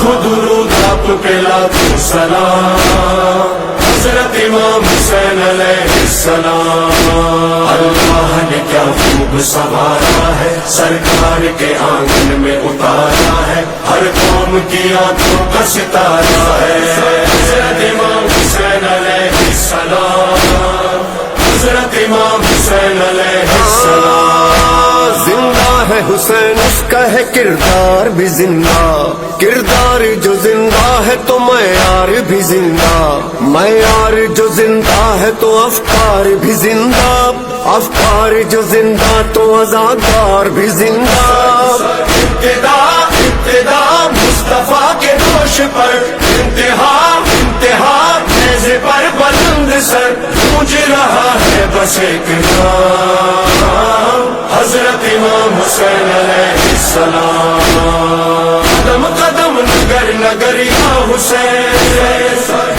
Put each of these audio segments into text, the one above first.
لاکھوں درود آپ پہ لاکھوں سلام، حضرت امام حسین علیہ السلام۔ اللہ نے کیا خوب سنوارا ہے، سرکار کے آنگن میں اتارا ہے، ہر قوم کی آنکھوں کا ستارہ ہے۔ حضرت امام حسین علیہ السلام، حضرت امام حسین علیہ السلام۔ زندہ ہے حسین، اس کا ہے کردار بھی زندہ، کردار جو زندہ ہے تو معیار بھی زندہ، معیار جو زندہ ہے تو افکار بھی زندہ، افکار جو زندہ تو عزادار بھی زندہ۔ ابتدا ابتدا مصطفیٰ کے دوش پر، انتہا انتہا نیزے پر بلند سر، گونج رہا ہے بس ایک نام، حضرت امام حسین علیہ السلام۔ قدم قدم نگر نگر یا حسین،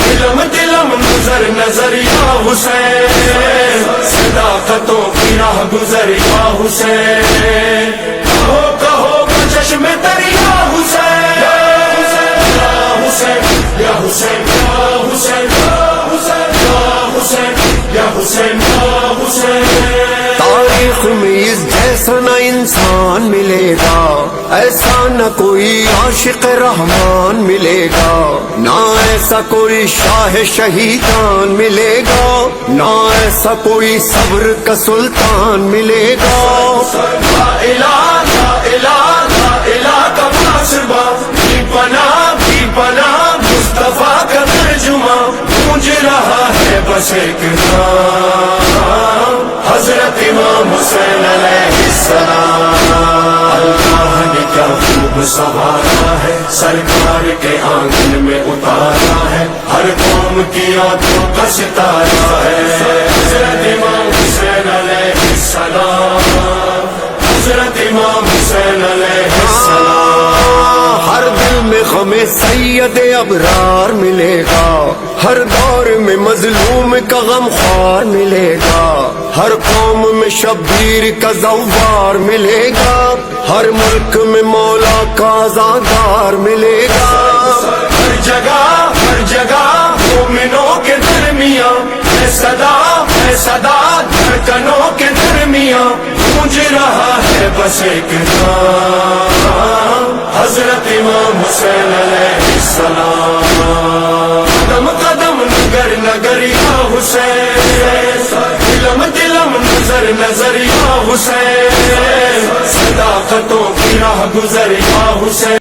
دلم دلم نظر نظر یا حسین، صداقتوں کی راہ گزر یا حسین، کہو کہو چشم تر یا حسین، یا حسین یا حسین یا حسین یا حسین یا حسین یا حسین۔ تاریخ میں اس جیسا نہ انسان ملے گا، ایسا نہ کوئی عاشق رحمان ملے گا، نہ ایسا کوئی شاہ شہیدان ملے گا، نہ ایسا کوئی صبر کا سلطان ملے گا۔ لا الہ لا الہ لا الہ کا فاصبہ، بھی پناہ مصطفیٰ کا ترجمہ، گونج رہا ہے بس ایک نام، حضرت امام حسین علیہ السلام۔ اللہ نے کیا خوب سنوارا ہے، سرکار کے آنگن میں اتارا ہے، ہر قوم کی آنکھوں کا ستارہ ہے۔ حضرت امام حسین علیہ السلام، حضرت امام حسین علیہ السلام۔ ہر دل میں غم سید ابرار ملے گا، ہر دور میں مظلوم کا غم خوار ملے گا، ہر قوم میں شبیر کا زوار ملے گا، ہر ملک میں مولا کا عزادار ملے گا۔ ہر جگہ مومنوں کے درمیان ہے صدا دھڑکنوں کے درمیان، گونج رہا ہے بس ایک نام، حضرت امام حسین علیہ السلام۔ قدم قدم نگر نگر یا حسین، دلم دلم نظر نظر یا حسین، صداقتوں کی راہ گزر یا حسین۔